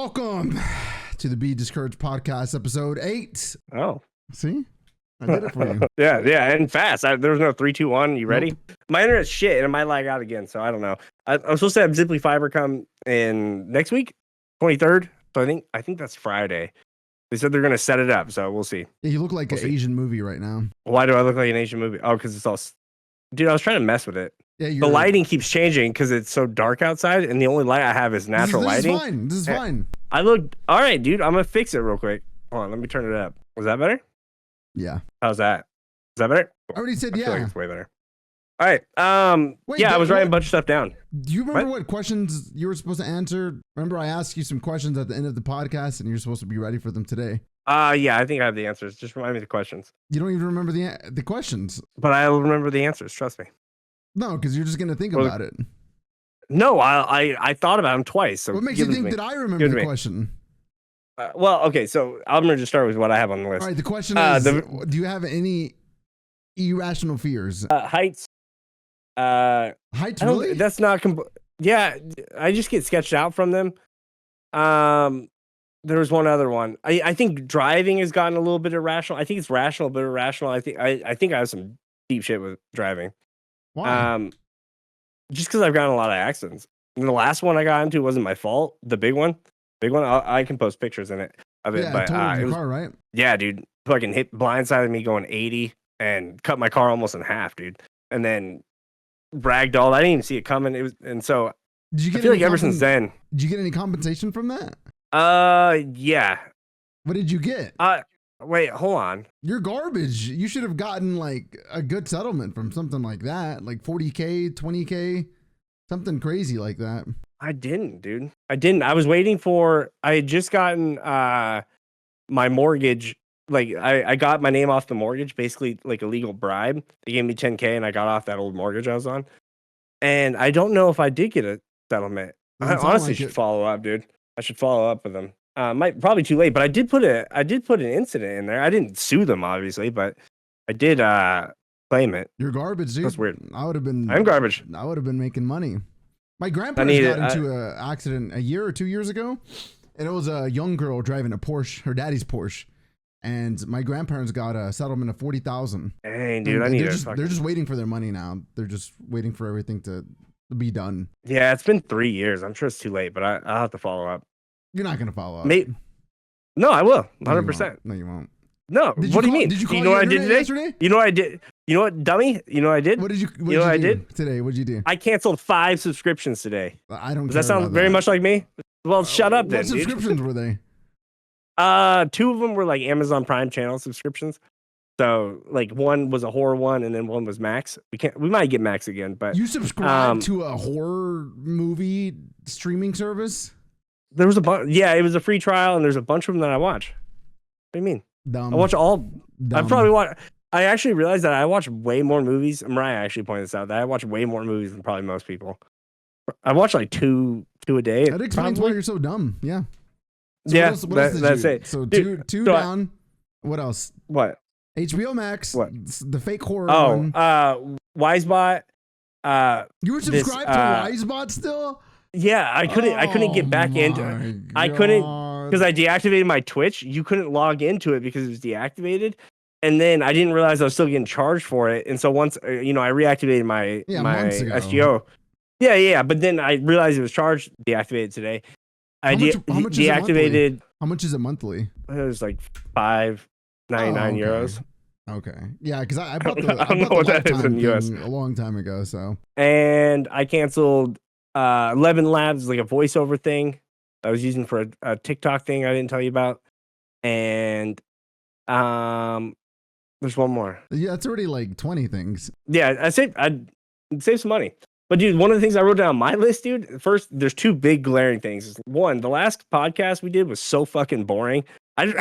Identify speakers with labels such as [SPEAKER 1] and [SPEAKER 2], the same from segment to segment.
[SPEAKER 1] Welcome to the Be Discouraged podcast, episode 8.
[SPEAKER 2] Oh,
[SPEAKER 1] see, I did it for you.
[SPEAKER 2] yeah, and fast. There was no 3, 2, 1. You ready? Nope. My internet's shit, and it might lag out again. So I don't know. I'm supposed to have Zipply Fiber come in next week, 23rd. So I think that's Friday. They said they're gonna set it up, so we'll see.
[SPEAKER 1] Yeah, you look like an Asian movie right now.
[SPEAKER 2] Why do I look like an Asian movie? Oh, because it's all. Dude, I was trying to mess with it. Yeah, the lighting keeps changing because it's so dark outside, and the only light I have is natural lighting.
[SPEAKER 1] This is fine. This is fine.
[SPEAKER 2] I look all right, dude. I'm gonna fix it real quick. Hold on, let me turn it up. Was that better?
[SPEAKER 1] Yeah.
[SPEAKER 2] How's that? Is that better?
[SPEAKER 1] I already said yeah.
[SPEAKER 2] Like it's way better. All right. Wait, yeah, I was writing a bunch of stuff down.
[SPEAKER 1] Do you remember what questions you were supposed to answer? Remember, I asked you some questions at the end of the podcast, and you're supposed to be ready for them today.
[SPEAKER 2] Yeah, I think I have the answers. Just remind me the questions.
[SPEAKER 1] You don't even remember the questions.
[SPEAKER 2] But I'll remember the answers. Trust me.
[SPEAKER 1] No, because you're just gonna think about it.
[SPEAKER 2] No, I thought about them twice. So
[SPEAKER 1] what makes you think that I remember the question?
[SPEAKER 2] Well, okay, so I'm gonna just start with what I have on the list.
[SPEAKER 1] All right, the question is: do you have any irrational fears?
[SPEAKER 2] Heights.
[SPEAKER 1] Heights, really?
[SPEAKER 2] That's not. Yeah, I just get sketched out from them. There was one other one. I think driving has gotten a little bit irrational. I think it's rational, but irrational. I think I have some deep shit with driving.
[SPEAKER 1] Why?
[SPEAKER 2] Just because I've gotten a lot of accidents. And the last one I got into wasn't my fault. The big one, I can post pictures in it of it.
[SPEAKER 1] Yeah,
[SPEAKER 2] but
[SPEAKER 1] totally your car, right?
[SPEAKER 2] Yeah, dude, fucking hit blindsided me going 80 and cut my car almost in half, dude. And then ragdolled. I didn't even see it coming. It was, and so I feel like ever since then.
[SPEAKER 1] Did you get any compensation from that?
[SPEAKER 2] Yeah.
[SPEAKER 1] What did you get?
[SPEAKER 2] Wait, hold on.
[SPEAKER 1] You're garbage. You should have gotten like a good settlement from something like that, like 40K, 20K, something crazy like that.
[SPEAKER 2] I didn't, dude. I didn't. I was waiting for. I had just gotten my mortgage. Like I got my name off the mortgage, basically like a legal bribe. They gave me 10K, and I got off that old mortgage I was on. And I don't know if I did get a settlement. I honestly should follow up, dude. I should follow up with them. Probably too late, but I did put an incident in there. I didn't sue them, obviously, but I did claim it.
[SPEAKER 1] You're garbage, dude.
[SPEAKER 2] That's weird.
[SPEAKER 1] I'm
[SPEAKER 2] garbage.
[SPEAKER 1] I would have been making money. My grandparents got into an accident a year or 2 years ago, and it was a young girl driving a Porsche, her daddy's Porsche, and my grandparents got a settlement of $40,000.
[SPEAKER 2] Dang, dude,
[SPEAKER 1] they're just waiting for their money now. They're just waiting for everything to be done.
[SPEAKER 2] Yeah, it's been 3 years. I'm sure it's too late, but I'll have to follow up.
[SPEAKER 1] You're not going to follow up.
[SPEAKER 2] No, I will. 100%.
[SPEAKER 1] No, you won't.
[SPEAKER 2] No. What do you mean?
[SPEAKER 1] Did you call
[SPEAKER 2] know what I did today?
[SPEAKER 1] Yesterday?
[SPEAKER 2] You know what I did? You know what, dummy? You know what I did?
[SPEAKER 1] What did you
[SPEAKER 2] know what I did
[SPEAKER 1] today? What did you do?
[SPEAKER 2] I canceled 5 subscriptions today.
[SPEAKER 1] I don't.
[SPEAKER 2] Does that sound very much like me? Well, shut up then.
[SPEAKER 1] What subscriptions were they?
[SPEAKER 2] 2 of them were like Amazon Prime channel subscriptions. So like one was a horror one, and then one was Max. We might get Max again, but
[SPEAKER 1] you subscribe to a horror movie streaming service?
[SPEAKER 2] There was a bunch. Yeah, it was a free trial, and there's a bunch of them that I watch. What do you mean?
[SPEAKER 1] Dumb.
[SPEAKER 2] I watch all.
[SPEAKER 1] Dumb.
[SPEAKER 2] I actually realized that I watch way more movies. Mariah actually pointed this out, that I watch way more movies than probably most people. I watch like two a day.
[SPEAKER 1] That explains why you're so dumb. Yeah.
[SPEAKER 2] So yeah, that's it.
[SPEAKER 1] So two down. What else?
[SPEAKER 2] What?
[SPEAKER 1] HBO Max.
[SPEAKER 2] What?
[SPEAKER 1] The fake horror one.
[SPEAKER 2] Wisebot.
[SPEAKER 1] You were subscribed to Wisebot still?
[SPEAKER 2] Yeah, I couldn't get back into it. I couldn't because I deactivated my Twitch. You couldn't log into it because it was deactivated. And then I didn't realize I was still getting charged for it. And so once I reactivated my SGO. Yeah. But then I realized it was charged, deactivated today.
[SPEAKER 1] How much
[SPEAKER 2] deactivated.
[SPEAKER 1] How much is it monthly?
[SPEAKER 2] It was like €5.99. Euros.
[SPEAKER 1] Okay. Yeah, because I bought
[SPEAKER 2] I don't know what that is in the US
[SPEAKER 1] a long time ago. So.
[SPEAKER 2] And I canceled 11 Labs, like a voiceover thing I was using for a TikTok thing I didn't tell you about. And there's one more.
[SPEAKER 1] Yeah, it's already like 20 things.
[SPEAKER 2] Yeah, I'd save some money. But dude, one of the things I wrote down on my list, dude, first, there's 2 big glaring things. One, the last podcast we did was so fucking boring. I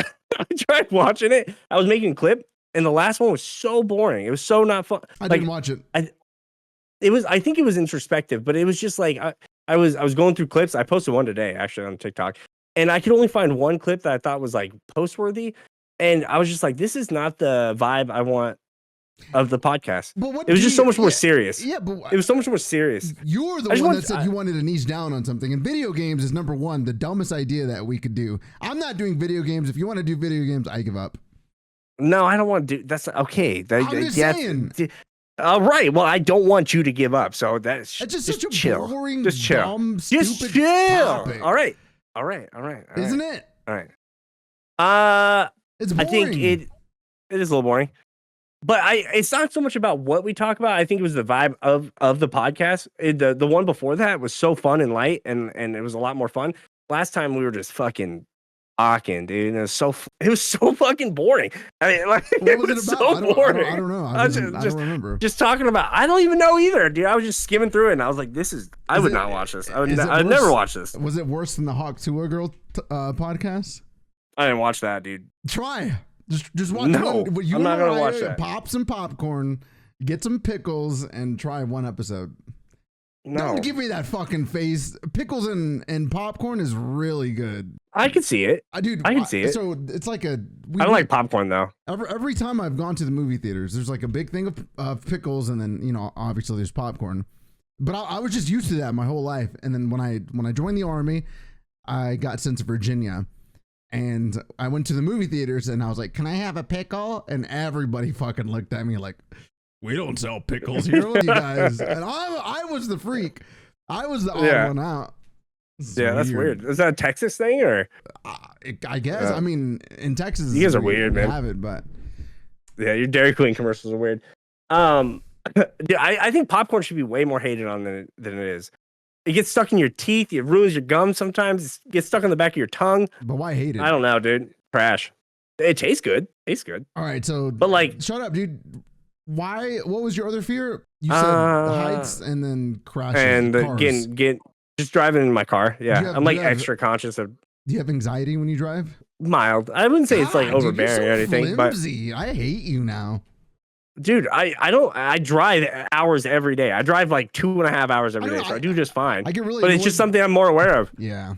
[SPEAKER 2] tried watching it. I was making a clip, and the last one was so boring. It was so not fun.
[SPEAKER 1] I didn't watch it.
[SPEAKER 2] I think it was introspective, but it was just like I was going through clips. I posted one today actually on TikTok, and I could only find one clip that I thought was like post worthy, and I was just like, this is not the vibe I want of the podcast.
[SPEAKER 1] But what
[SPEAKER 2] it was just so much more serious.
[SPEAKER 1] Yeah, but
[SPEAKER 2] it was so much more serious.
[SPEAKER 1] You're the one that said you wanted to niche down on something. And video games is number one, the dumbest idea that we could do. I'm not doing video games. If you want to do video games, I give up.
[SPEAKER 2] No, I don't want to do. That's okay.
[SPEAKER 1] I'm just saying.
[SPEAKER 2] All right. Well, I don't want you to give up. So that's
[SPEAKER 1] just
[SPEAKER 2] such
[SPEAKER 1] a
[SPEAKER 2] chill.
[SPEAKER 1] boring,
[SPEAKER 2] just chill.
[SPEAKER 1] dumb,
[SPEAKER 2] just
[SPEAKER 1] stupid
[SPEAKER 2] chill.
[SPEAKER 1] topic.
[SPEAKER 2] All right. Isn't
[SPEAKER 1] it?
[SPEAKER 2] All right.
[SPEAKER 1] It's boring.
[SPEAKER 2] I think it is a little boring. But it's not so much about what we talk about. I think it was the vibe of the podcast. The one before that was so fun and light, and it was a lot more fun. Last time we were just fucking talking, dude. And it was so fucking boring. I mean, like,
[SPEAKER 1] what was it about?
[SPEAKER 2] So boring.
[SPEAKER 1] I don't know. I don't remember.
[SPEAKER 2] Just talking about. I don't even know either, dude. I was just skimming through it, and I was like, I would not watch this. I'd never watch this.
[SPEAKER 1] Was it worse than the Hawk Tuah Girl podcast?
[SPEAKER 2] I didn't watch that, dude.
[SPEAKER 1] Try. Just watch
[SPEAKER 2] no,
[SPEAKER 1] one.
[SPEAKER 2] I'm not gonna watch that.
[SPEAKER 1] Pop some popcorn, get some pickles, and try one episode.
[SPEAKER 2] No.
[SPEAKER 1] Don't give me that fucking face. Pickles and popcorn is really good.
[SPEAKER 2] I can see it.
[SPEAKER 1] I can see it. So it's like
[SPEAKER 2] I don't like popcorn though.
[SPEAKER 1] Every time I've gone to the movie theaters, there's like a big thing of pickles, and then obviously there's popcorn. But I was just used to that my whole life. And then when I joined the Army, I got sent to Virginia. And I went to the movie theaters and I was like, can I have a pickle? And everybody fucking looked at me like, we don't sell pickles here, you guys. And I was the freak. I was the odd one out.
[SPEAKER 2] That's weird. Is that a Texas thing or?
[SPEAKER 1] I guess. I mean, in Texas,
[SPEAKER 2] you guys are weird, man.
[SPEAKER 1] Have it, but
[SPEAKER 2] yeah, your Dairy Queen commercials are weird. I think popcorn should be way more hated on than it is. It gets stuck in your teeth. It ruins your gums sometimes. It gets stuck on the back of your tongue.
[SPEAKER 1] But why hate it?
[SPEAKER 2] I don't know, dude. Trash. It tastes good.
[SPEAKER 1] All right, so
[SPEAKER 2] but like,
[SPEAKER 1] shut up, dude. Why? What was your other fear? You said heights and then crashes
[SPEAKER 2] and
[SPEAKER 1] cars.
[SPEAKER 2] get just driving in my car. Yeah, I'm like extra conscious of.
[SPEAKER 1] Do you have anxiety when you drive?
[SPEAKER 2] Mild. I wouldn't say it's like overbearing or anything.
[SPEAKER 1] Flimsy. But I hate you now.
[SPEAKER 2] Dude, I drive hours every day. I drive like 2.5 hours every day, so I do just fine.
[SPEAKER 1] I get really
[SPEAKER 2] but it's just something I'm more aware of.
[SPEAKER 1] Yeah.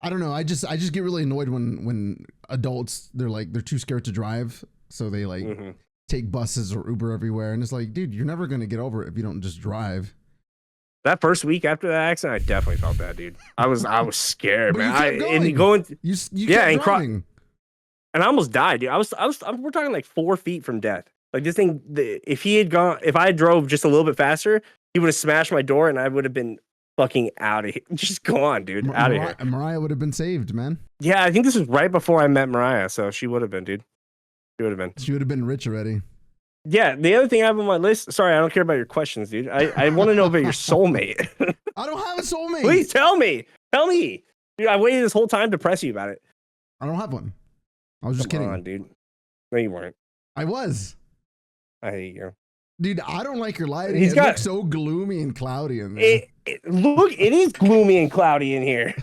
[SPEAKER 1] I don't know. I just get really annoyed when adults they're too scared to drive, so they take buses or Uber everywhere, and it's like, dude, you're never gonna get over it if you don't just drive.
[SPEAKER 2] That first week after that accident, I definitely felt that, dude. I was scared, man. And I almost died, dude. We're talking like 4 feet from death. Like this thing, if I drove just a little bit faster, he would have smashed my door and I would have been fucking out of here. Just go on, dude. Out of here.
[SPEAKER 1] Mariah would have been saved, man.
[SPEAKER 2] Yeah, I think this was right before I met Mariah, so she would have been, dude. She would have been.
[SPEAKER 1] She would have been rich already.
[SPEAKER 2] Yeah, the other thing I have on my list, sorry, I don't care about your questions, dude. I want to know about your soulmate.
[SPEAKER 1] I don't have a soulmate.
[SPEAKER 2] Please tell me. Tell me. Dude, I waited this whole time to press you about it.
[SPEAKER 1] I don't have one. I was just kidding.
[SPEAKER 2] Come on, dude. No, you weren't.
[SPEAKER 1] I was.
[SPEAKER 2] I hate you.
[SPEAKER 1] Dude, I don't like your lighting. It looks so gloomy and cloudy in there.
[SPEAKER 2] It is gloomy and cloudy in here.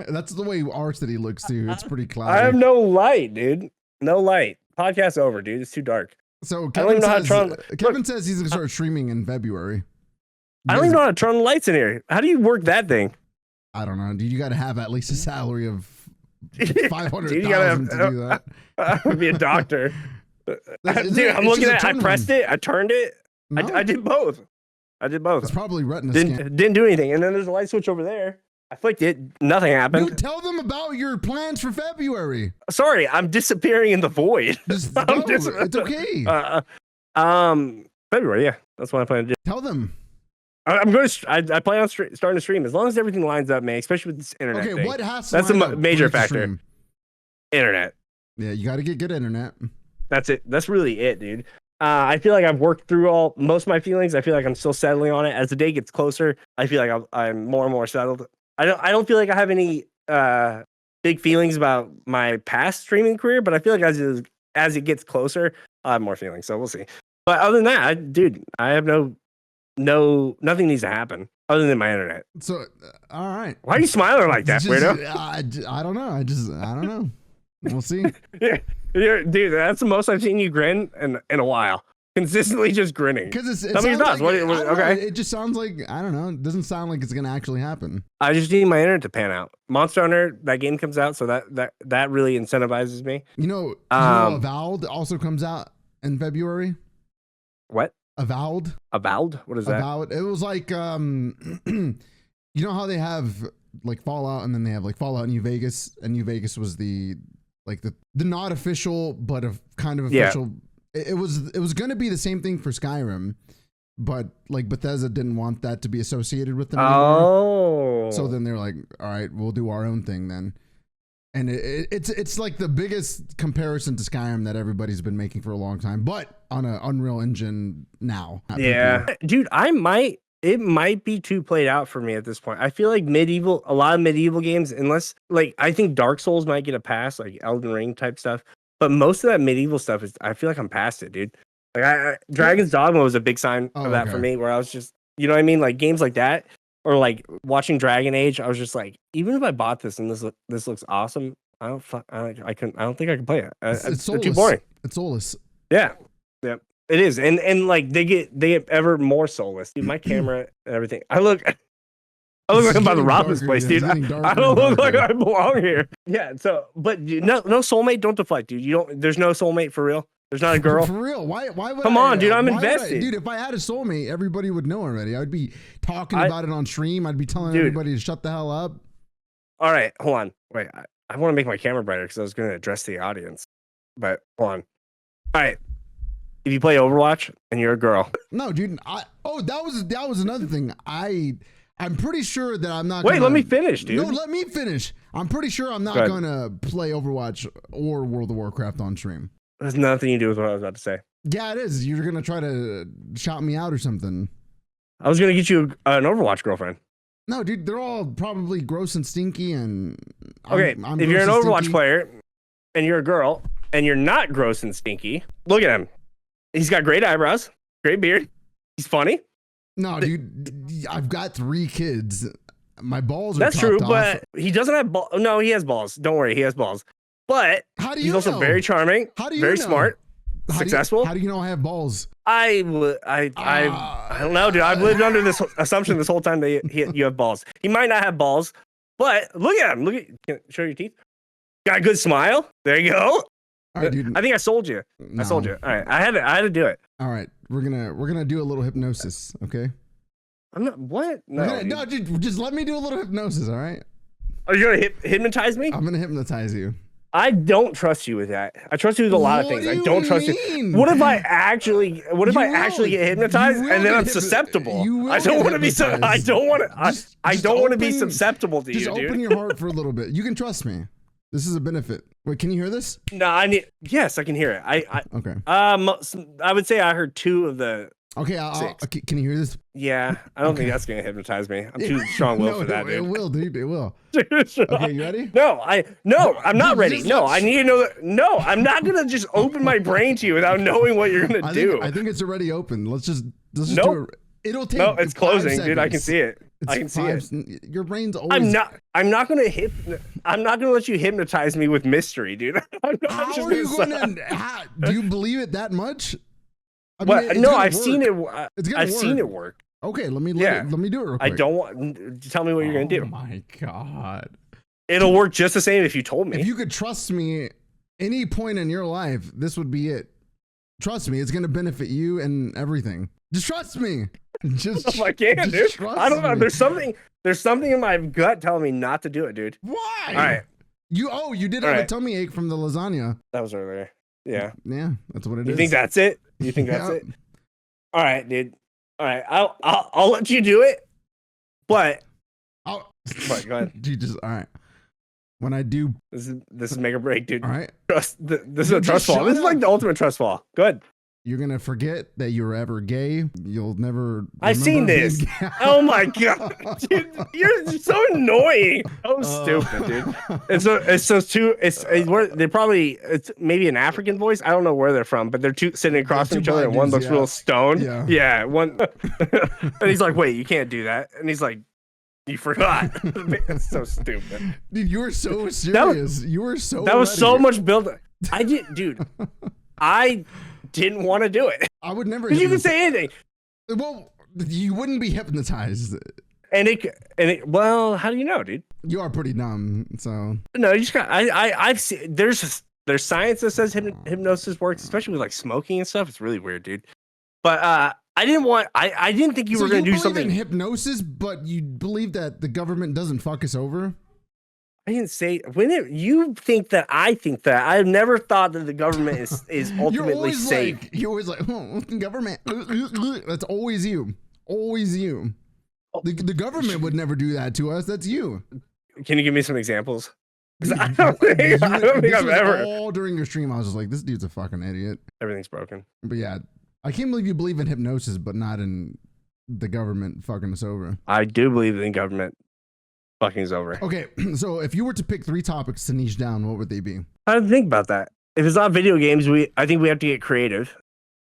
[SPEAKER 1] That's the way our city looks too. It's pretty cloudy.
[SPEAKER 2] I have no light, dude. No light. Podcast's over, dude. It's too dark.
[SPEAKER 1] So Kevin says he's going to start streaming in February.
[SPEAKER 2] I don't even know how to turn the lights in here. How do you work that thing?
[SPEAKER 1] I don't know, dude. You got to have at least a salary of 500,000 to do that.
[SPEAKER 2] I would be a doctor. Dude, I'm looking at it. I pressed it. I turned it. No. I did both.
[SPEAKER 1] It's probably retina
[SPEAKER 2] scan. Didn't do anything. And then there's a light switch over there. I flicked it. Nothing happened.
[SPEAKER 1] Dude, tell them about your plans for February.
[SPEAKER 2] Sorry, I'm disappearing in the void.
[SPEAKER 1] It's okay.
[SPEAKER 2] February, yeah. That's what I plan to do.
[SPEAKER 1] Tell them.
[SPEAKER 2] I'm going to. I plan on starting to stream as long as everything lines up, man. Especially with this internet.
[SPEAKER 1] Okay,
[SPEAKER 2] thing.
[SPEAKER 1] what has to
[SPEAKER 2] That's a major factor. Internet.
[SPEAKER 1] Yeah, you got to get good internet.
[SPEAKER 2] That's it. That's really it, dude. I feel like I've worked through most of my feelings. I feel like I'm still settling on it. As the day gets closer, I feel like I'm more and more settled. I don't feel like I have any big feelings about my past streaming career, but I feel like as it gets closer, I have more feelings. So we'll see. But other than that, I have nothing needs to happen other than my internet.
[SPEAKER 1] So all right.
[SPEAKER 2] Why are you smiling like that, weirdo?
[SPEAKER 1] I don't know. I don't know. We'll see.
[SPEAKER 2] Yeah, dude, that's the most I've seen you grin in a while. Consistently just grinning.
[SPEAKER 1] Because
[SPEAKER 2] tell me your thoughts. Okay.
[SPEAKER 1] It just sounds like, I don't know. It doesn't sound like it's going to actually happen.
[SPEAKER 2] I just need my internet to pan out. Monster Hunter, that game comes out, so that really incentivizes me.
[SPEAKER 1] Avowed also comes out in February.
[SPEAKER 2] What?
[SPEAKER 1] Avowed.
[SPEAKER 2] Avowed? What is that?
[SPEAKER 1] Avowed. It was like you know how they have like Fallout, and then they have like Fallout New Vegas, and New Vegas was the not official but a kind of official. Yeah. It was going to be the same thing for Skyrim, but like Bethesda didn't want that to be associated with them anymore.
[SPEAKER 2] Oh.
[SPEAKER 1] So then they're like, all right, we'll do our own thing then. And it's like the biggest comparison to Skyrim that everybody's been making for a long time, but on an Unreal Engine now.
[SPEAKER 2] Yeah, dude, it might be too played out for me at this point. I feel like a lot of medieval games, unless like I think Dark Souls might get a pass, like Elden Ring type stuff. But most of that medieval stuff I feel like I'm past it, dude. Like Dragon's Dogma was a big sign of that for me, where I was just, you know what I mean, like games like that. Or like watching Dragon Age, I was just like, even if I bought this and this looks awesome, I don't think I can play it. It's too boring.
[SPEAKER 1] It's soulless.
[SPEAKER 2] Yeah, it is, and like they get ever more soulless, dude. My camera and everything. I look like I'm about to rob this place, dude. I don't look like I belong here. Yeah. So, but no soulmate. Don't deflect, dude. There's no soulmate for real. There's not a girl.
[SPEAKER 1] For real. Why would
[SPEAKER 2] Come on, dude. I'm invested.
[SPEAKER 1] Dude, if I had a soulmate, everybody would know already. I would be talking about it on stream. I'd be telling everybody to shut the hell up.
[SPEAKER 2] All right. Hold on. Wait. I want to make my camera brighter because I was going to address the audience. But hold on. All right. If you play Overwatch and you're a girl.
[SPEAKER 1] No, dude. That was another thing. I'm pretty sure that I'm not.
[SPEAKER 2] Wait, let me finish, dude.
[SPEAKER 1] No, let me finish. I'm pretty sure I'm not going to play Overwatch or World of Warcraft on stream.
[SPEAKER 2] It has nothing to do with what I was about to say.
[SPEAKER 1] Yeah, it is. You're going to try to shout me out or something.
[SPEAKER 2] I was going to get you an Overwatch girlfriend.
[SPEAKER 1] No, dude, they're all probably gross and stinky. And
[SPEAKER 2] okay, if you're an Overwatch player and you're a girl and you're not gross and stinky, look at him. He's got great eyebrows, great beard. He's funny.
[SPEAKER 1] No, dude, I've got 3 kids. My balls are
[SPEAKER 2] That's true,
[SPEAKER 1] off.
[SPEAKER 2] but he doesn't have balls. No, he has balls. Don't worry, he has balls. But he's also very charming, very smart, successful.
[SPEAKER 1] How do you know I have balls?
[SPEAKER 2] I don't know, dude. I've lived under this assumption this whole time that you have balls. He might not have balls, but look at him. Can you show your teeth. Got a good smile. There you go.
[SPEAKER 1] All right, dude.
[SPEAKER 2] I think I sold you. No. I sold you. All right. I had to do it.
[SPEAKER 1] All right. We're gonna do a little hypnosis, okay?
[SPEAKER 2] I'm not. What? No,
[SPEAKER 1] dude, just let me do a little hypnosis, all right?
[SPEAKER 2] Are you gonna hypnotise me?
[SPEAKER 1] I'm gonna hypnotize you.
[SPEAKER 2] I don't trust you with that. I trust you with a lot of things. I don't trust you. What if I actually get hypnotized and then I'm susceptible? I don't want to be. I don't want to. I don't want to be susceptible to you, dude.
[SPEAKER 1] Just open your heart for a little bit. You can trust me. This is a benefit. Wait, can you hear this?
[SPEAKER 2] No, yes, I can hear it.
[SPEAKER 1] Okay.
[SPEAKER 2] I would say I heard 2 of the.
[SPEAKER 1] Okay, can you hear this?
[SPEAKER 2] Yeah, I don't think that's gonna hypnotize me. I'm too strong-willed for that, dude.
[SPEAKER 1] It will, dude. It will. Okay, you ready?
[SPEAKER 2] No, I'm not ready. No, I need to know that. No, I'm not gonna just open my brain to you without knowing what you're gonna do.
[SPEAKER 1] I think it's already open. Let's just
[SPEAKER 2] nope.
[SPEAKER 1] do it. It'll take.
[SPEAKER 2] No, it's closing,
[SPEAKER 1] seconds.
[SPEAKER 2] dude. I can see it. I can see it.
[SPEAKER 1] Your brain's always.
[SPEAKER 2] I'm not gonna let you hypnotize me with mystery, dude.
[SPEAKER 1] How are you gonna? Do you believe it that much?
[SPEAKER 2] I mean, no, I've seen it. I've seen it work.
[SPEAKER 1] Okay, let me do it real quick.
[SPEAKER 2] I don't want. Tell me what you're gonna do.
[SPEAKER 1] Oh my god!
[SPEAKER 2] It'll work just the same if you told me.
[SPEAKER 1] If you could trust me, any point in your life, this would be it. Trust me, it's gonna benefit you and everything. Just trust me. Just
[SPEAKER 2] I can't, dude. I don't know. There's something in my gut telling me not to do it, dude.
[SPEAKER 1] Why?
[SPEAKER 2] All right.
[SPEAKER 1] You did have a tummy ache from the lasagna.
[SPEAKER 2] That was earlier. Yeah.
[SPEAKER 1] Yeah, that's what it is.
[SPEAKER 2] You think that's it? You think that's it? All right, dude. All right, I'll let you do it, but go ahead.
[SPEAKER 1] You just all right. When I do,
[SPEAKER 2] this is make or break, dude.
[SPEAKER 1] All right,
[SPEAKER 2] this is a trust fall. This is like the ultimate trust fall. Good.
[SPEAKER 1] You're gonna forget that you were ever gay. You'll never.
[SPEAKER 2] I've seen this. Oh my god, dude, you're so annoying. So stupid, dude. It's maybe an African voice. I don't know where they're from, but they're two sitting across from each other, and one looks real stoned. Yeah. One, and he's like, "Wait, you can't do that," and he's like, "You forgot." It's so stupid.
[SPEAKER 1] Dude, you were so serious. You were so.
[SPEAKER 2] That was so much build. I did, dude. I didn't want to do it.
[SPEAKER 1] I would never.
[SPEAKER 2] Because you can say anything.
[SPEAKER 1] Well, you wouldn't be hypnotized.
[SPEAKER 2] And it. Well, how do you know, dude?
[SPEAKER 1] You are pretty dumb. So
[SPEAKER 2] no, you just got. I've seen. There's science that says hypnosis works, especially with like smoking and stuff. It's really weird, dude. But I didn't think you were going to do something.
[SPEAKER 1] In hypnosis, but you believe that the government doesn't fuck us over?
[SPEAKER 2] I didn't say you think that I think that. I've never thought that the government is ultimately safe.
[SPEAKER 1] You're always like, oh, government. That's always you. Always you. The government would never do that to us. That's you.
[SPEAKER 2] Can you give me some examples? I don't think I've ever.
[SPEAKER 1] All during your stream, I was just like, this dude's a fucking idiot.
[SPEAKER 2] Everything's broken.
[SPEAKER 1] But yeah, I can't believe you believe in hypnosis, but not in the government fucking us over.
[SPEAKER 2] I do believe in government fucking us over.
[SPEAKER 1] Okay, so if you were to pick 3 topics to niche down, what would they be?
[SPEAKER 2] I didn't think about that. If it's not video games, I think we have to get creative.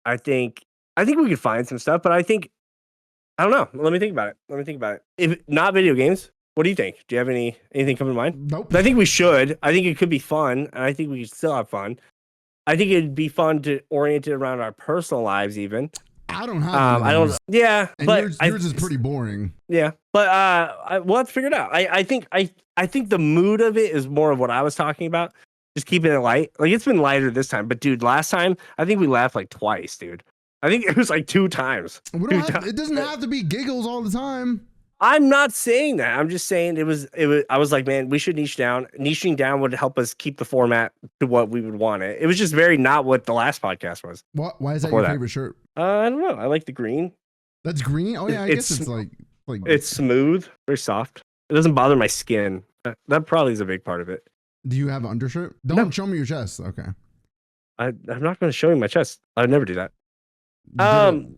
[SPEAKER 2] I think we could find some stuff, but I don't know. Let me think about it. If not video games, what do you think? Do you have anything come to mind?
[SPEAKER 1] Nope.
[SPEAKER 2] I think we should. I think it could be fun, and I think we could still have fun. I think it'd be fun to orient it around our personal lives, even.
[SPEAKER 1] I don't have.
[SPEAKER 2] I don't. Yeah,
[SPEAKER 1] and
[SPEAKER 2] but
[SPEAKER 1] yours is pretty boring.
[SPEAKER 2] Yeah, but we'll have to figure it out. I think the mood of it is more of what I was talking about. Just keeping it light. Like, it's been lighter this time, but dude, last time I think we laughed like twice, dude. I think it was like 2 times.
[SPEAKER 1] It doesn't have to be giggles all the time.
[SPEAKER 2] I'm not saying that. I'm just saying it was. I was like, man, we should niche down. Niching down would help us keep the format to what we would want it. It was just very not what the last podcast was.
[SPEAKER 1] Why is that your favorite shirt?
[SPEAKER 2] I don't know. I like the green.
[SPEAKER 1] That's green? Oh yeah, I guess it's like
[SPEAKER 2] it's smooth, very soft. It doesn't bother my skin. That probably is a big part of it.
[SPEAKER 1] Do you have an undershirt? Don't show me your chest. Okay.
[SPEAKER 2] I'm not going to show you my chest. I'd never do that.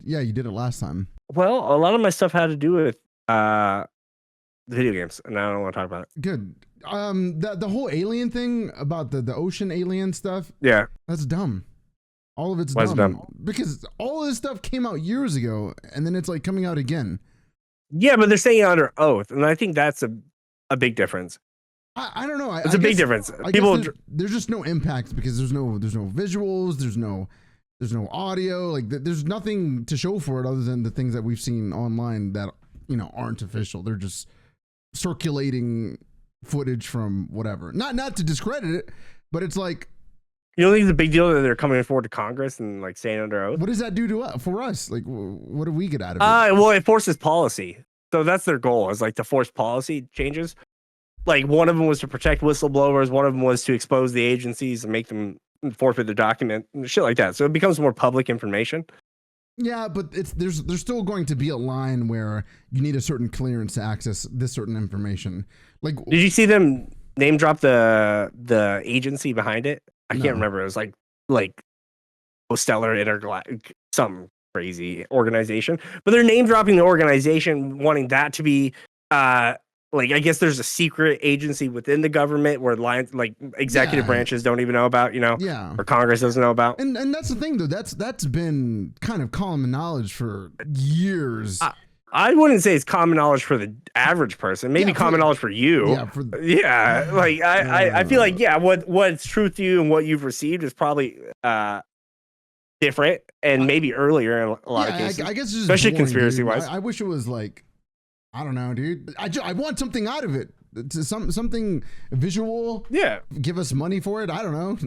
[SPEAKER 1] Yeah, you did it last time.
[SPEAKER 2] Well, a lot of my stuff had to do with video games, and I don't want to talk about it.
[SPEAKER 1] Good. The whole alien thing about the ocean alien stuff.
[SPEAKER 2] Yeah,
[SPEAKER 1] that's dumb. All of it's
[SPEAKER 2] dumb.
[SPEAKER 1] Dumb because all of this stuff came out years ago, and then it's like coming out again.
[SPEAKER 2] Yeah, but they're saying it under oath, and I think that's a big difference.
[SPEAKER 1] I don't know.
[SPEAKER 2] It's a big difference. People,
[SPEAKER 1] there's just no impact because there's no visuals. There's no audio. Like there's nothing to show for it other than the things that we've seen online that aren't official. They're just circulating footage from whatever. Not to discredit it, but it's like,
[SPEAKER 2] you don't think it's a big deal that they're coming forward to Congress and like saying under oath?
[SPEAKER 1] What does that do for us? Like, what do we get out of it?
[SPEAKER 2] Well, it forces policy. So that's their goal, is like to force policy changes. Like, one of them was to protect whistleblowers. One of them was to expose the agencies and make them forfeit their document, shit like that. So it becomes more public information.
[SPEAKER 1] Yeah, but there's still going to be a line where you need a certain clearance to access this certain information. Like,
[SPEAKER 2] did you see them name drop the agency behind it? I can't remember. It was like Stellar Intergalactic, some crazy organization. But they're name dropping the organization, wanting that to be like, I guess there's a secret agency within the government where lines, like, executive branches don't even know about, or Congress doesn't know about.
[SPEAKER 1] And that's the thing, though. That's been kind of common knowledge for years.
[SPEAKER 2] I wouldn't say it's common knowledge for the average person. Maybe common knowledge for you.
[SPEAKER 1] Yeah.
[SPEAKER 2] Like, I feel like, what's truth to you and what you've received is probably different and maybe earlier in a lot of cases.
[SPEAKER 1] I guess it's just
[SPEAKER 2] especially
[SPEAKER 1] boring,
[SPEAKER 2] conspiracy wise.
[SPEAKER 1] I wish it was like, I don't know, dude. I want something out of it. Something visual.
[SPEAKER 2] Yeah.
[SPEAKER 1] Give us money for it. I don't know.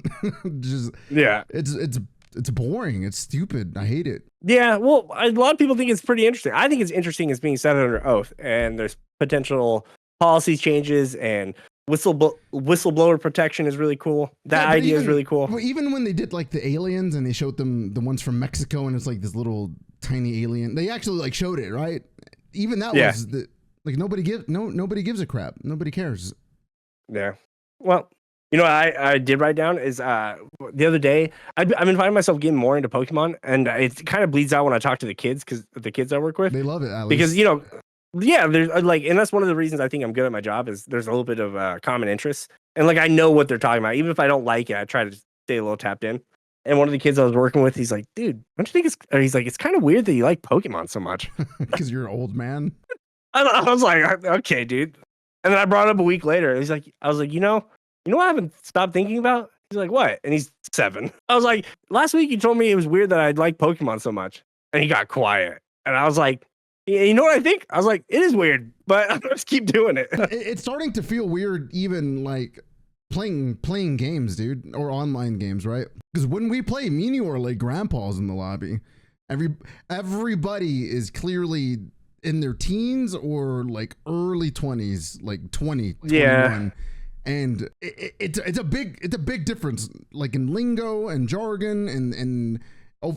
[SPEAKER 1] It's boring. It's stupid. I hate it.
[SPEAKER 2] Yeah. Well, a lot of people think it's pretty interesting. I think it's interesting as being set under oath, and there's potential policy changes, and whistleblower protection is really cool. That idea is really cool.
[SPEAKER 1] Well, even when they did like the aliens and they showed them the ones from Mexico, and it's like this little tiny alien. They actually like showed it, right? Even that was like nobody gives a crap. Nobody cares.
[SPEAKER 2] Yeah. Well, I did write down is the other day I've been finding myself getting more into Pokemon, and it kind of bleeds out when I talk to the kids, because the kids I work with,
[SPEAKER 1] they love it at
[SPEAKER 2] because there's like, and that's one of the reasons I think I'm good at my job, is there's a little bit of common interest, and like I know what they're talking about. Even if I don't like it, I try to stay a little tapped in. And one of the kids I was working with, he's like, dude, don't you think he's like, it's kind of weird that you like Pokemon so much.
[SPEAKER 1] Because you're an old man.
[SPEAKER 2] I was like, okay, dude. And then I brought it up a week later. I was like, you know what I haven't stopped thinking about? He's like, what? And he's 7. I was like, last week you told me it was weird that I'd like Pokemon so much. And he got quiet. And I was like, you know what I think? I was like, it is weird, but I'm just keep doing it.
[SPEAKER 1] It's starting to feel weird, even like playing games, dude, or online games, right? Because when we play, me and you are like grandpas in the lobby. Everybody is clearly in their teens or like early 20s, like 20, 21.
[SPEAKER 2] Yeah.
[SPEAKER 1] And it's a big difference, like in lingo and jargon and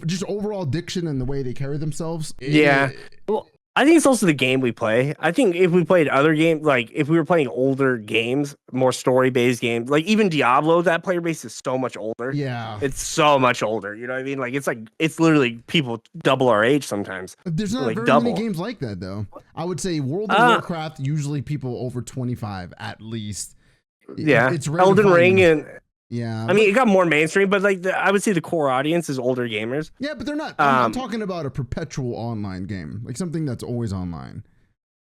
[SPEAKER 1] just overall diction and the way they carry themselves.
[SPEAKER 2] Yeah. Well, I think it's also the game we play. I think if we played other games, like if we were playing older games, more story-based games, like even Diablo, that player base is so much older.
[SPEAKER 1] Yeah.
[SPEAKER 2] It's so much older. You know what I mean? Like it's literally people double our age sometimes.
[SPEAKER 1] There's not
[SPEAKER 2] like
[SPEAKER 1] very
[SPEAKER 2] double.
[SPEAKER 1] many games like that, though. I would say World of Warcraft, usually people over 25 at least.
[SPEAKER 2] Yeah.
[SPEAKER 1] It's
[SPEAKER 2] Elden Ring and...
[SPEAKER 1] Yeah,
[SPEAKER 2] I mean, it got more mainstream, but like I would say the core audience is older gamers.
[SPEAKER 1] Yeah, but they're not. I'm talking about a perpetual online game, like something that's always online.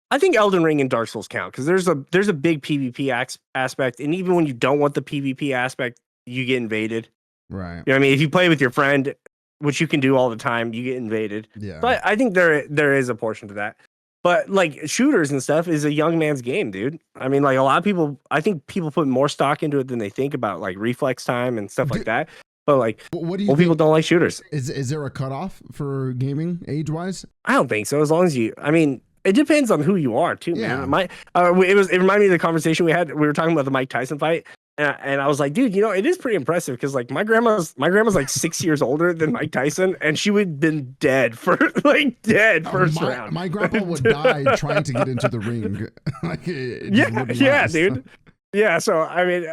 [SPEAKER 2] I think Elden Ring and Dark Souls count because there's a big PvP aspect, and even when you don't want the PvP aspect, you get invaded.
[SPEAKER 1] Right.
[SPEAKER 2] You know what I mean? If you play with your friend, which you can do all the time, you get invaded.
[SPEAKER 1] Yeah.
[SPEAKER 2] But I think there is a portion to that. But like shooters and stuff is a young man's game, dude. I mean, like a lot of people, I think people put more stock into it than they think about like reflex time and stuff like that. But like,
[SPEAKER 1] what do you
[SPEAKER 2] people don't like shooters.
[SPEAKER 1] Is there a cutoff for gaming age wise?
[SPEAKER 2] I don't think so. As long as I mean, it depends on who you are too, man. It reminded me of the conversation we had. We were talking about the Mike Tyson fight. And I was like, dude, you know, it is pretty impressive because like my grandma's like 6 years older than Mike Tyson, and she would have been dead first round.
[SPEAKER 1] My grandpa would die trying to get into the ring. Like,
[SPEAKER 2] yeah, dude. Yeah. So I mean,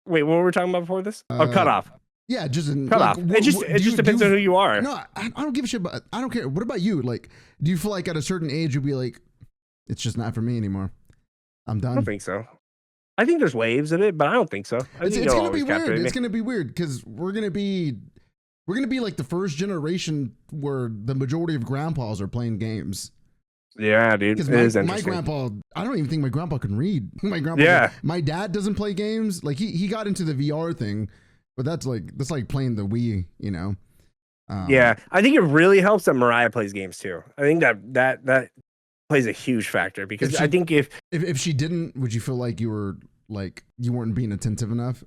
[SPEAKER 2] wait, what were we talking about before this? Cutoff.
[SPEAKER 1] Yeah, just
[SPEAKER 2] cutoff. It just depends on who you are.
[SPEAKER 1] No, I don't give a shit. But I don't care. What about you? Like, do you feel like at a certain age you'd be like, it's just not for me anymore? I'm done.
[SPEAKER 2] I don't think so. I think there's waves of it, but I don't think so.
[SPEAKER 1] It's gonna be weird. It's gonna be weird because we're gonna be like the first generation where the majority of grandpas are playing games.
[SPEAKER 2] Yeah, dude.
[SPEAKER 1] Because my grandpa, I don't even think my grandpa can read. My grandpa, my dad doesn't play games. Like he got into the VR thing, but that's like playing the Wii, you know.
[SPEAKER 2] Yeah, I think it really helps that Mariah plays games too. I think that plays a huge factor because I think if
[SPEAKER 1] she didn't, would you feel like you weren't being attentive enough?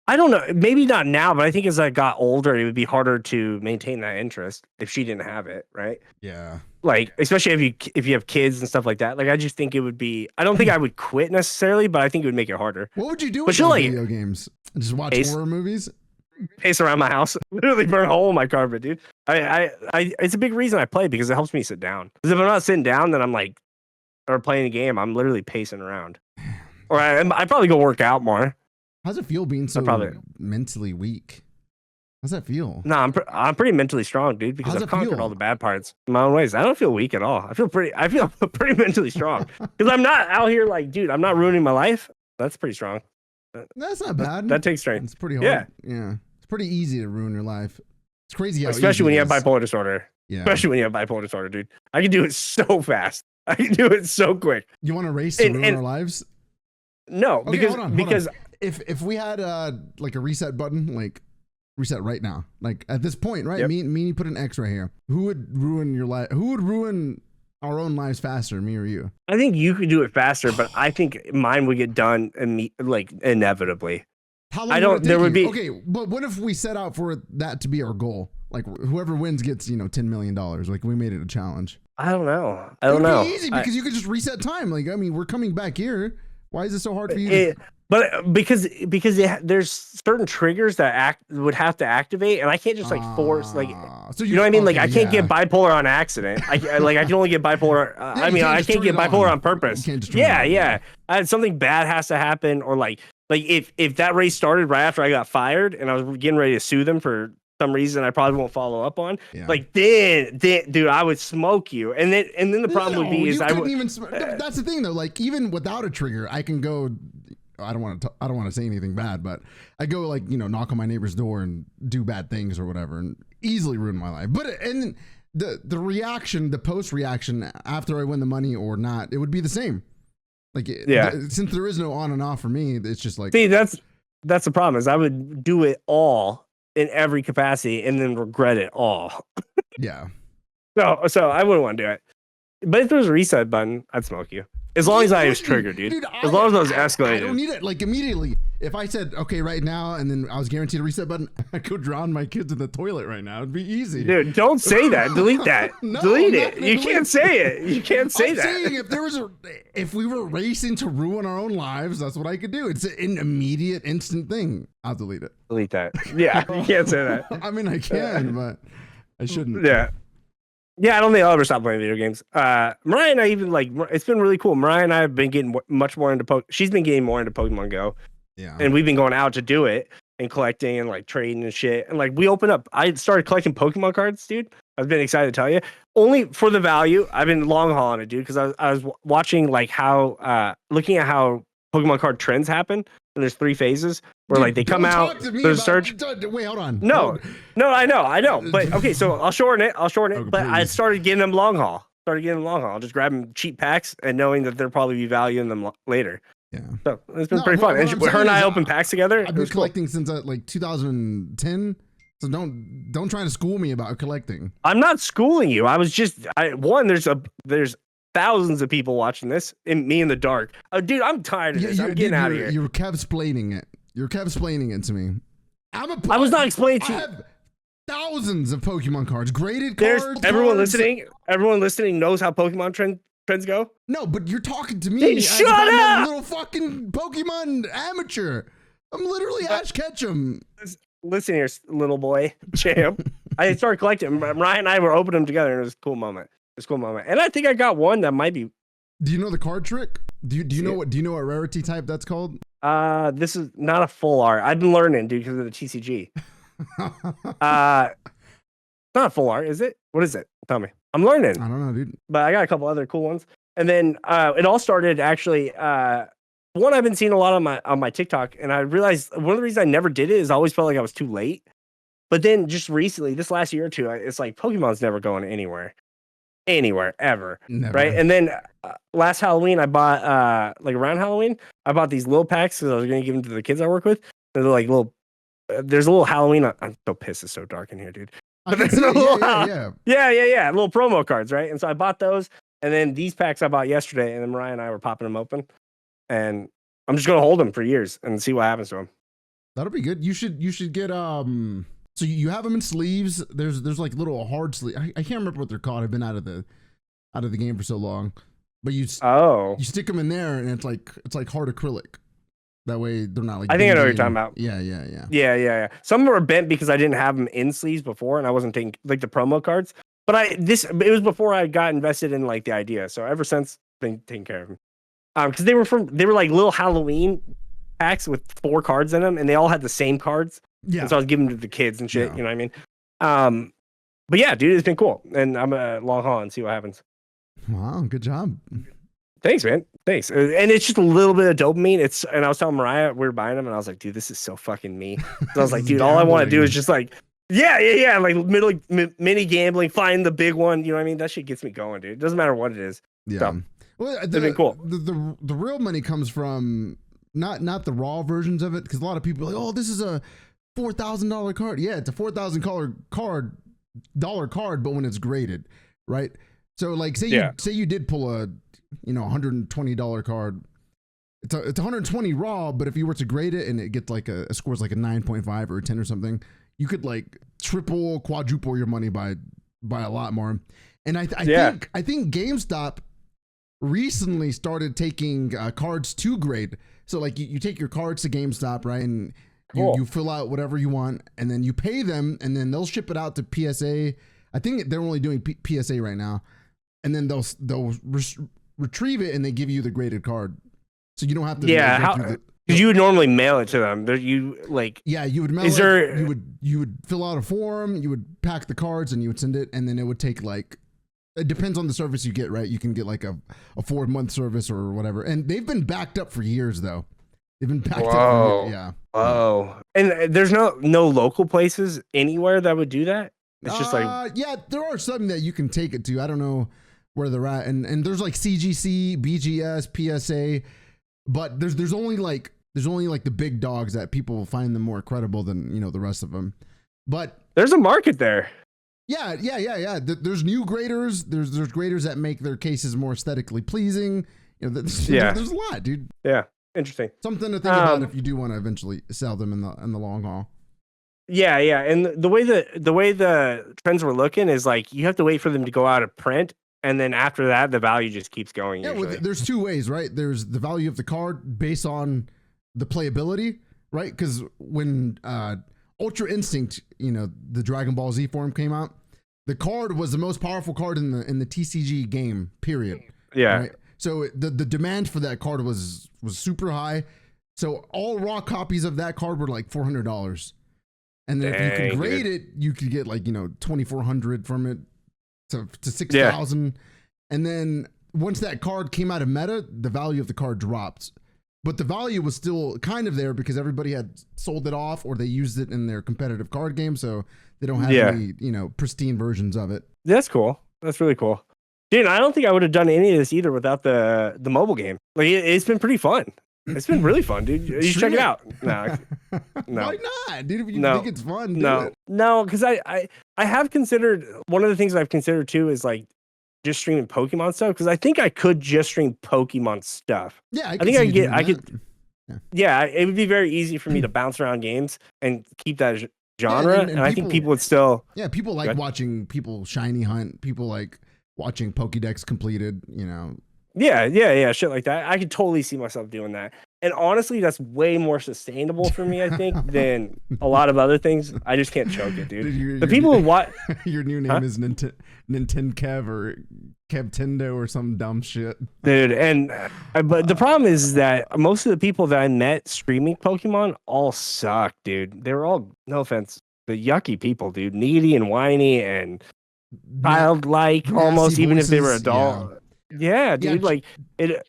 [SPEAKER 2] I don't know. Maybe not now, but I think as I got older, it would be harder to maintain that interest if she didn't have it, right?
[SPEAKER 1] Yeah.
[SPEAKER 2] Like, especially if you have kids and stuff like that. Like, I just think it would be. I don't think I would quit necessarily, but I think it would make it harder.
[SPEAKER 1] What would you do with video games? Just watch horror movies?
[SPEAKER 2] Pace around my house, literally burn a hole in my carpet, dude. It's a big reason I play because it helps me sit down. Because if I'm not sitting down, then I'm like, or playing a game, I'm literally pacing around. Or I probably go work out more.
[SPEAKER 1] How's it feel being so mentally weak? How's that feel?
[SPEAKER 2] No, I'm pretty mentally strong, dude, because I've conquered all the bad parts in my own ways. I don't feel weak at all. I feel pretty mentally strong because I'm not out here like, dude, I'm not ruining my life. That's pretty strong.
[SPEAKER 1] That's not bad.
[SPEAKER 2] That takes strength.
[SPEAKER 1] It's pretty hard. Yeah. It's pretty easy to ruin your life. It's crazy how
[SPEAKER 2] especially when you have bipolar disorder.
[SPEAKER 1] Yeah.
[SPEAKER 2] Especially when you have bipolar disorder, dude. I can do it so fast. I can do it so quick.
[SPEAKER 1] You want to race to ruin our lives?
[SPEAKER 2] No,
[SPEAKER 1] okay,
[SPEAKER 2] because
[SPEAKER 1] if we had like a reset button, like reset right now, like at this point, right?
[SPEAKER 2] Yep.
[SPEAKER 1] Me and you put an X right here. Who would ruin your life? Who would ruin our own lives faster, me or you?
[SPEAKER 2] I think you could do it faster, but I think mine would get done inevitably.
[SPEAKER 1] How long would it take you? Okay, but what if we set out for that to be our goal? Like whoever wins gets, $10 million. Like we made it a challenge.
[SPEAKER 2] I don't know. It would
[SPEAKER 1] be easy because you could just reset time. Like, I mean, we're coming back here. Why is it so hard for you?
[SPEAKER 2] But because there's certain triggers that would have to activate, and I can't just force so you know what I mean? Like I can't get bipolar on accident. I can only get bipolar. I can't get bipolar on purpose. Yeah. Something bad has to happen, or like if that race started right after I got fired and I was getting ready to sue them for some reason I probably won't follow up on. Yeah. Like then, dude, I would smoke you. And then the problem would be is I would even.
[SPEAKER 1] That's the thing though. Like even without a trigger, I can go. I don't want to say anything bad, but I go knock on my neighbor's door and do bad things or whatever, and easily ruin my life. But and the reaction, the post reaction after I win the money or not, it would be the same. Like since there is no on and off for me, it's just like.
[SPEAKER 2] See, that's the problem is I would do it all in every capacity and then regret it all.
[SPEAKER 1] Yeah.
[SPEAKER 2] So I wouldn't want to do it. But if there was a reset button, I'd smoke you. As long as I was triggered, dude. As long as I was escalated.
[SPEAKER 1] I don't need it like immediately. if I said okay right now, and then I was guaranteed a reset button, I could drown my kids in the toilet right now. It'd be easy.
[SPEAKER 2] Dude, don't say that. Delete that.
[SPEAKER 1] No,
[SPEAKER 2] delete it. You can't say it. You can't say
[SPEAKER 1] I'm
[SPEAKER 2] that.
[SPEAKER 1] saying if we were racing to ruin our own lives, that's what I could do. It's an immediate, instant thing. I'll delete it.
[SPEAKER 2] Delete that. Yeah, you can't say that.
[SPEAKER 1] I mean, I can, but I shouldn't.
[SPEAKER 2] Yeah. Yeah, I don't think I'll ever stop playing video games. Mariah and I even it's been really cool. Mariah and I have been getting much more into she's been getting more into Pokemon Go.
[SPEAKER 1] Yeah.
[SPEAKER 2] And we've been going out to do it and collecting and like trading and shit. And like we open up, I started collecting Pokemon cards, dude. I've been excited to tell you. Only for the value. I've been long hauling it, dude, because I was watching like how looking at how Pokemon card trends happen. And there's 3 phases where like they come out, there's a surge.
[SPEAKER 1] Wait, hold on.
[SPEAKER 2] No, I know. But okay, so I'll shorten it.
[SPEAKER 1] Okay,
[SPEAKER 2] but I started getting them long haul. Just grabbing cheap packs and knowing that there'll probably be value in them later.
[SPEAKER 1] Yeah.
[SPEAKER 2] So it's been pretty fun. And her and I open packs together.
[SPEAKER 1] I've been collecting since like 2010. So don't try to school me about collecting.
[SPEAKER 2] I'm not schooling you. I was just there's thousands of people watching this, and me in the dark. Oh, dude, I'm tired of this. I'm getting out of here.
[SPEAKER 1] You're kept-splaining it. You're kept-splaining it to me.
[SPEAKER 2] I was not explaining to you.
[SPEAKER 1] I have thousands of Pokemon cards, graded cards.
[SPEAKER 2] Everyone listening knows how Pokemon trends go.
[SPEAKER 1] No, but you're talking to me.
[SPEAKER 2] Hey, shut up!
[SPEAKER 1] I'm a little fucking Pokemon amateur. I'm literally Ash Ketchum.
[SPEAKER 2] Listen here, little boy, champ. I started collecting. Ryan and I were opening them together, and it was a cool moment. And I think I got one that might be.
[SPEAKER 1] Do you know the card trick? Do you know what rarity type that's called?
[SPEAKER 2] This is not a full art. I've been learning, dude, because of the TCG. Not a full art, is it? What is it? Tell me. I'm learning.
[SPEAKER 1] I don't know, dude.
[SPEAKER 2] But I got a couple other cool ones. And then it all started actually. One I've been seeing a lot on my TikTok, and I realized one of the reasons I never did it is I always felt like I was too late. But then just recently, this last year or two, it's like Pokemon's never going anywhere ever. Never. Right? And then last Halloween, I bought like around Halloween, I bought these little packs because I was going to give them to the kids I work with. They're like little. There's a little Halloween. I'm so pissed. It's so dark in here, dude. But there's yeah, little promo cards, right? And so I bought those, and then these packs I bought yesterday, and then Mariah and I were popping them open, and I'm just gonna hold them for years and see what happens to them.
[SPEAKER 1] That'll be good. You should get So you have them in sleeves. There's like little hard sleeve. I can't remember what they're called. I've been out of the game for so long. But you stick them in there, and it's like hard acrylic. That way they're not like.
[SPEAKER 2] I think I know what you're talking about.
[SPEAKER 1] Yeah.
[SPEAKER 2] Some of them were bent because I didn't have them in sleeves before, and I wasn't taking like the promo cards. But it was before I got invested in like the idea. So ever since, been taking care of them. Because they were like little Halloween packs with 4 cards in them, and they all had the same cards. Yeah. And so I was giving them to the kids and shit. Yeah. You know what I mean? But yeah, dude, it's been cool, and I'm gonna long haul and see what happens.
[SPEAKER 1] Wow, good job.
[SPEAKER 2] Thanks, man. Thanks. And it's just a little bit of dopamine. And I was telling Mariah we were buying them, and I was like, dude, this is so fucking me. So I was like, dude, all I want to do is just like, yeah, like mini gambling, find the big one. You know what I mean? That shit gets me going, dude. It doesn't matter what it is.
[SPEAKER 1] Yeah.
[SPEAKER 2] So,
[SPEAKER 1] well,
[SPEAKER 2] it's been cool.
[SPEAKER 1] The real money comes from not the raw versions of it, because a lot of people are like, oh, this is a $4,000 card. Yeah, it's a $4,000 card, but when it's graded, right? So like, say you did pull a $120 card. It's 120 raw, but if you were to grade it and it gets like a scores like a 9.5 or a 10 or something, you could like triple, quadruple your money by a lot more. And I think GameStop recently started taking cards to grade. So like you take your cards to GameStop, right? And you fill out whatever you want, and then you pay them, and then they'll ship it out to PSA. I think they're only doing PSA right now, and then they'll retrieve it, and they give you the graded card, so you don't have to.
[SPEAKER 2] Yeah, because you would normally mail it to them. You
[SPEAKER 1] would mail it. You would fill out a form, you would pack the cards, and you would send it, and then it would take like. It depends on the service you get, right? You can get like a 4-month service or whatever, and they've been backed up for years though. They've been backed up for years. Yeah.
[SPEAKER 2] Oh, and there's no local places anywhere that would do that. It's just like
[SPEAKER 1] there are some that you can take it to. I don't know where they're at, and there's like CGC, BGS, PSA, but there's only like the big dogs that people find them more credible than the rest of them. But
[SPEAKER 2] there's a market there.
[SPEAKER 1] Yeah. There's new graders. There's graders that make their cases more aesthetically pleasing. There's a lot, dude.
[SPEAKER 2] Yeah. Interesting.
[SPEAKER 1] Something to think about if you do want to eventually sell them in the long haul.
[SPEAKER 2] Yeah, yeah. And the way the trends were looking is like you have to wait for them to go out of print, and then after that, the value just keeps going.
[SPEAKER 1] Yeah, well, there's two ways, right? There's the value of the card based on the playability, right? Because when Ultra Instinct, the Dragon Ball Z form came out, the card was the most powerful card in the TCG game. Period.
[SPEAKER 2] Yeah.
[SPEAKER 1] Right? So the demand for that card was super high. So all raw copies of that card were like $400. And then if you could grade it, you could get like, 2,400 from it to 6,000. Yeah. And then once that card came out of meta, the value of the card dropped. But the value was still kind of there because everybody had sold it off or they used it in their competitive card game. So they don't have any, pristine versions of it.
[SPEAKER 2] That's cool. That's really cool. Dude, I don't think I would have done any of this either without the mobile game. Like it's been pretty fun. It's been really fun, dude. You should check it out. No.
[SPEAKER 1] Why not, dude? If you think it's fun,
[SPEAKER 2] no, because I have considered, one of the things I've considered too is like just streaming Pokemon stuff, because I think I could just stream Pokemon stuff.
[SPEAKER 1] Yeah,
[SPEAKER 2] I think I could. Yeah, it would be very easy for me to bounce around games and keep that genre, and I think people would still.
[SPEAKER 1] Yeah, people like watching people shiny hunt. People like watching Pokédex completed.
[SPEAKER 2] Yeah, shit like that. I could totally see myself doing that. And honestly, that's way more sustainable for me, I think, than a lot of other things. I just can't choke it, dude. The people who watch
[SPEAKER 1] your new name is Nintendo Kev or Kevtendo or some dumb shit,
[SPEAKER 2] dude. And but the problem is that most of the people that I met streaming Pokemon all suck, dude. They were all, no offense, but yucky people, dude. Needy and whiny and childlike, almost, even if they were adult. Yeah, dude. Like it.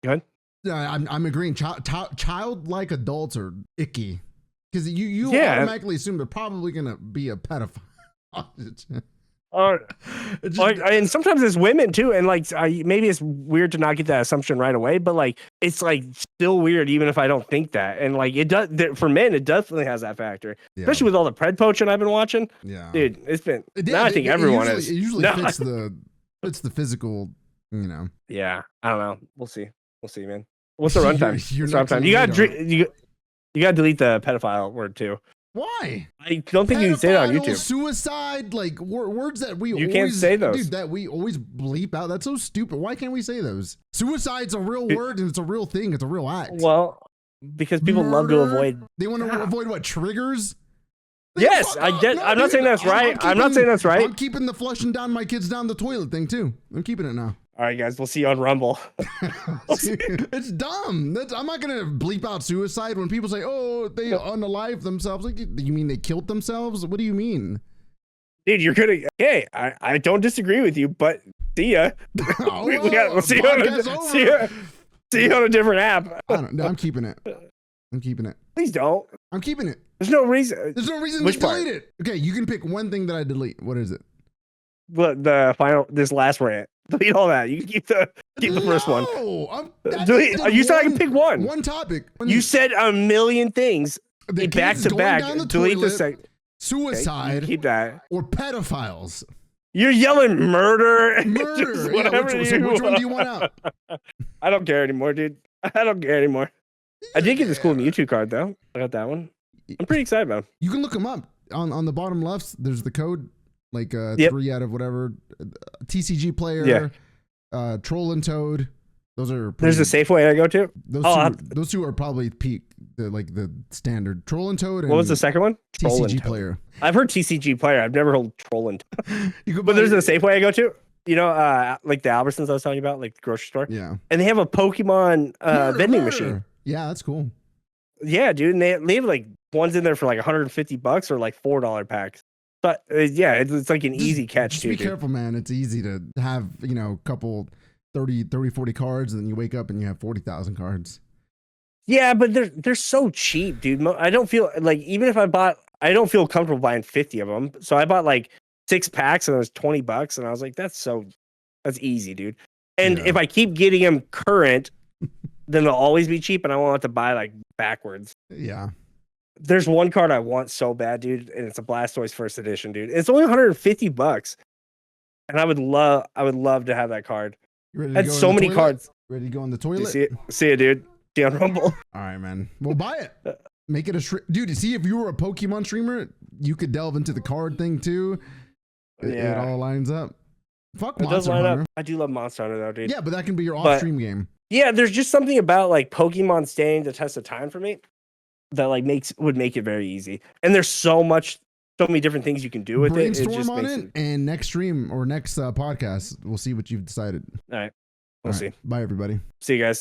[SPEAKER 2] Go ahead.
[SPEAKER 1] I'm agreeing. Childlike adults are icky because you automatically assume they're probably gonna be a pedophile.
[SPEAKER 2] And sometimes it's women too, and like maybe it's weird to not get that assumption right away, but like it's like still weird even if I don't think that. And like it does for men, it definitely has that factor, especially with all the pred poaching I've been watching.
[SPEAKER 1] Yeah,
[SPEAKER 2] dude, it's been. Now I think everyone is.
[SPEAKER 1] It usually fits the physical.
[SPEAKER 2] Yeah, I don't know. We'll see, man. What's the runtime? You got to delete the pedophile word too.
[SPEAKER 1] Why?
[SPEAKER 2] I don't think you can say that on YouTube.
[SPEAKER 1] Suicide, like words that
[SPEAKER 2] you can't say those.
[SPEAKER 1] Dude, that we always bleep out. That's so stupid. Why can't we say those? Suicide's a real word and it's a real thing. It's a real act.
[SPEAKER 2] Well, because people love to avoid.
[SPEAKER 1] They want to avoid what? Triggers?
[SPEAKER 2] Yes, I get. I'm not saying that's right. I'm not saying that's right.
[SPEAKER 1] I'm keeping the flushing down my kids down the toilet thing too. I'm keeping it now.
[SPEAKER 2] All right, guys, we'll see you on Rumble.
[SPEAKER 1] It's dumb. I'm not gonna bleep out suicide when people say, "Oh, they unalive themselves." Like, you mean they killed themselves? What do you mean,
[SPEAKER 2] dude? You're gonna. Hey, I don't disagree with you, but see ya. We'll see you on a different app.
[SPEAKER 1] I'm keeping it.
[SPEAKER 2] Please don't.
[SPEAKER 1] I'm keeping it.
[SPEAKER 2] There's no reason.
[SPEAKER 1] to delete it. Okay, you can pick one thing that I delete. What is it?
[SPEAKER 2] What, the final, this last rant. Delete all that. You can keep the first one. Delete. You said I can pick one.
[SPEAKER 1] One topic.
[SPEAKER 2] You said a million things back to back. Delete the second.
[SPEAKER 1] Suicide.
[SPEAKER 2] Okay, keep that.
[SPEAKER 1] Or pedophiles.
[SPEAKER 2] You're yelling murder.
[SPEAKER 1] Murder.
[SPEAKER 2] Whatever.
[SPEAKER 1] Which one do you want out?
[SPEAKER 2] I don't care anymore, dude. I don't care anymore. I did get this cool Mewtwo card though. I got that one. I'm pretty excited about it.
[SPEAKER 1] You can look them up on the bottom left. There's the code. Like 3 out of whatever, TCG player, Troll and Toad. Those are.
[SPEAKER 2] There's a Safeway I go to.
[SPEAKER 1] Those two are probably peak. The standard Troll and Toad. And
[SPEAKER 2] what was the second one?
[SPEAKER 1] TCG player.
[SPEAKER 2] I've heard TCG player. I've never heard Troll and Toad. But there's a Safeway I go to. Like the Albertsons I was telling you about, like the grocery store.
[SPEAKER 1] Yeah.
[SPEAKER 2] And they have a Pokemon vending machine.
[SPEAKER 1] Yeah, that's cool.
[SPEAKER 2] Yeah, dude. And they have like ones in there for like $150 or like $4 packs. But it's like an easy catch.
[SPEAKER 1] Just be careful, man. It's easy to have, a couple 30, 40 cards, and then you wake up and you have 40,000 cards.
[SPEAKER 2] Yeah, but they're so cheap, dude. I don't feel like, even if I don't feel comfortable buying 50 of them. So I bought like 6 packs and it was $20, and I was like, that's easy, dude. And if I keep getting them current, then they'll always be cheap, and I won't have to buy like backwards.
[SPEAKER 1] Yeah.
[SPEAKER 2] There's one card I want so bad, dude, and it's a Blastoise first edition, dude. It's only $150, and I would love to have that card.
[SPEAKER 1] You ready to
[SPEAKER 2] go so many cards.
[SPEAKER 1] Ready to go in the toilet?
[SPEAKER 2] See it, dude. See you on Rumble.
[SPEAKER 1] All right, man. Well, buy it. Make it a dude. See, if you were a Pokemon streamer, you could delve into the card thing too. It all lines up. Fuck Monster Hunter.
[SPEAKER 2] I do love Monster Hunter though, dude.
[SPEAKER 1] Yeah, but that can be your off-stream game.
[SPEAKER 2] Yeah, there's just something about like Pokemon standing the test of time for me that like would make it very easy. And there's so many different things you can do with it.
[SPEAKER 1] Brainstorm on it, and next stream or next podcast, we'll see what you've decided.
[SPEAKER 2] All right, we'll see.
[SPEAKER 1] Bye, everybody.
[SPEAKER 2] See you guys.